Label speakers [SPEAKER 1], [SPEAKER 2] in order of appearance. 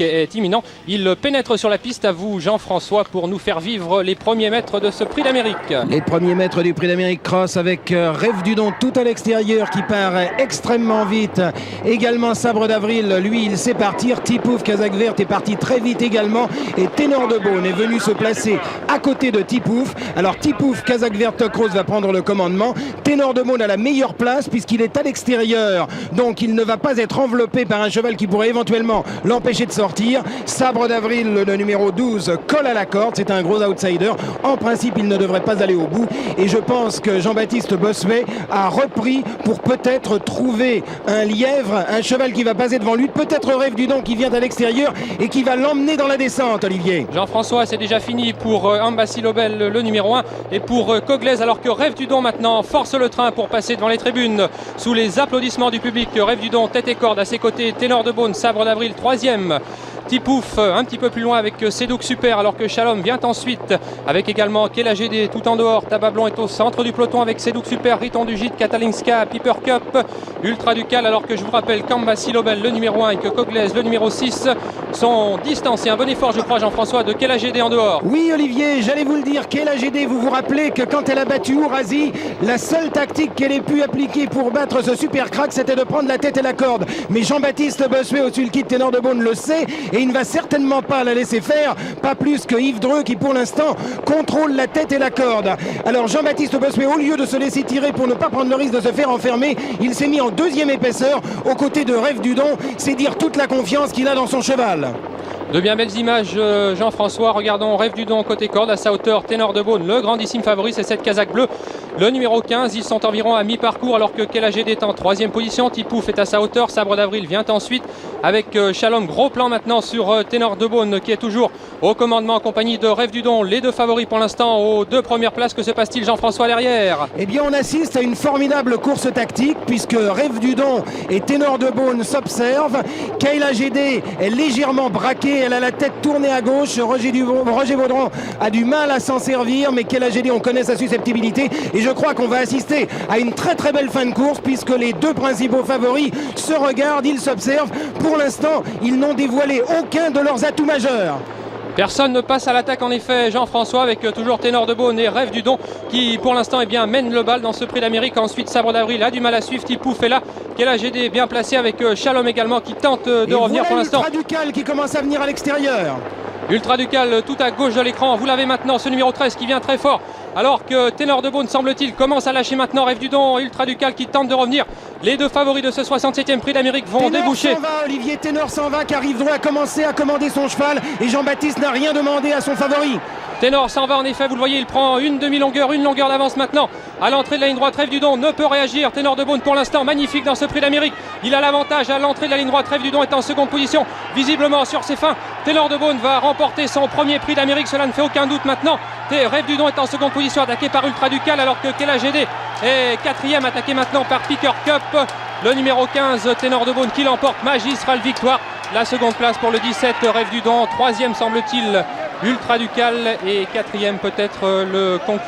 [SPEAKER 1] est imminent. Il pénètre sur la piste. À vous, Jean-François, pour nous faire vivre les premiers mètres de ce Prix d'Amérique.
[SPEAKER 2] Les premiers mètres du Prix d'Amérique Cross avec Rêve du Don tout à l'extérieur qui part extrêmement vite. Également Sabre d'Avril, lui il sait partir. Tipouf Kazakh Vert est parti très vite également. Et Ténor de Beaune est venu se placer à côté de Tipouf. Alors Tipouf Kazakh Vert Tuck Rose va prendre le commandement. Ténor de Beaune a la meilleure place puisqu'il est à l'extérieur. Donc il ne va pas être enveloppé par un cheval qui pourrait éventuellement l'empêcher de sortir. Sabre d'Avril, le numéro 12, colle à la corde. C'est un gros outsider. En principe, il ne devrait pas aller au bout. Et je pense que Jean-Baptiste Bossuet a repris pour peut-être trouver un lièvre, un cheval qui va passer devant lui. Peut-être Rêve du Don qui vient à l'extérieur et qui va l'emmener dans la descente, Olivier.
[SPEAKER 1] Jean-François, c'est déjà fini pour Ambassi Lobel, le numéro 1, et pour Coglaise, alors que Rêve du Don maintenant force le train pour passer devant les tribunes sous les applaudissements du public. Rêve du Don, tête et corde à ses côtés. Ténor de Beaune, Sabre d'Avril, troisième. Tipouf un petit peu plus loin avec Sedouk Super, alors que Shalom vient ensuite avec également Kela GD tout en dehors. Tabablon est au centre du peloton avec Sedouk Super, Riton du Gîte, Katalinska, Piper Cup, Ultra Ducal, alors que je vous rappelle qu'Ambassi Lobel, le numéro 1, et que Coglaise, le numéro 6, sont distancés. Un bon effort, je crois, Jean-François, de Kela GD en dehors.
[SPEAKER 2] Oui, Olivier, j'allais vous le dire. Kela GD, vous vous rappelez que quand elle a battu Ourasi, la seule tactique qu'elle ait pu appliquer pour battre ce super crack, c'était de prendre la tête et la corde. Mais Jean-Baptiste Bossuet au sulky de Ténor de Beaune le sait, et il ne va certainement pas la laisser faire, pas plus que Yves Dreux qui pour l'instant contrôle la tête et la corde. Alors Jean-Baptiste Bossuet, au lieu de se laisser tirer pour ne pas prendre le risque de se faire enfermer, il s'est mis en deuxième épaisseur aux côtés de Rêve du Don. C'est dire toute la confiance qu'il a dans son cheval.
[SPEAKER 1] De bien belles images, Jean-François. Regardons Rêve du Don côté corde, à sa hauteur. Ténor de Beaune, le grandissime favori, c'est cette casaque bleue. Le numéro 15, ils sont environ à mi-parcours, alors que Kela GD est en troisième position. Tipouf est à sa hauteur. Sabre d'Avril vient ensuite avec Shalom. Gros plan maintenant sur Ténor de Beaune, qui est toujours au commandement en compagnie de Rêve du Don. Les deux favoris pour l'instant aux deux premières places. Que se passe-t-il, Jean-François, derrière?
[SPEAKER 2] Eh bien, on assiste à une formidable course tactique, puisque Rêve du Don et Ténor de Beaune s'observent. Kela GD est légèrement braquée. Elle a la tête tournée à gauche. Roger Vaudron a du mal à s'en servir, mais Kela GD, on connaît sa susceptibilité. Et je crois qu'on va assister à une très très belle fin de course, puisque les deux principaux favoris se regardent, ils s'observent. Pour l'instant, ils n'ont dévoilé aucun de leurs atouts majeurs.
[SPEAKER 1] Personne ne passe à l'attaque en effet, Jean-François, avec toujours Ténor de Beaune et Rêve du Don qui pour l'instant mène le bal dans ce Prix d'Amérique. Ensuite Sabre d'Avril a du mal à suivre, Tipouf est là, Kela GD bien placé avec Shalom également qui tente de revenir pour l'instant.
[SPEAKER 2] Ultra Ducal qui commence à venir à l'extérieur.
[SPEAKER 1] Ultra Ducal tout à gauche de l'écran, vous l'avez maintenant, ce numéro 13 qui vient très fort, alors que Ténor de Beaune semble-t-il commence à lâcher maintenant. Rêve du Don, Ultra Ducal qui tente de revenir. Les deux favoris de ce 67e Prix d'Amérique vont déboucher.
[SPEAKER 2] Ténor s'en va, Olivier, Ténor s'en va, car Yves Dreux a commencé à commander son cheval et Jean-Baptiste n'a rien demandé à son favori.
[SPEAKER 1] Ténor s'en va en effet, vous le voyez, il prend une demi-longueur, une longueur d'avance maintenant à l'entrée de la ligne droite. Rêve du Don ne peut réagir. Ténor de Beaune pour l'instant magnifique dans ce Prix d'Amérique. Il a l'avantage à l'entrée de la ligne droite. Rêve du Don est en seconde position, visiblement sur ses fins. Ténor de Beaune va remporter son premier Prix d'Amérique, cela ne fait aucun doute maintenant. Rêve du Don est en seconde position, attaqué par Ultra Ducal, alors que Kela GD est quatrième, attaqué maintenant par Picker Cup. Le numéro 15, Ténor de Beaune, qui l'emporte, magistrale victoire. La seconde place pour le 17, Rêve du Don. Troisième semble-t-il Ultra Ducal, et quatrième peut-être le concurrent.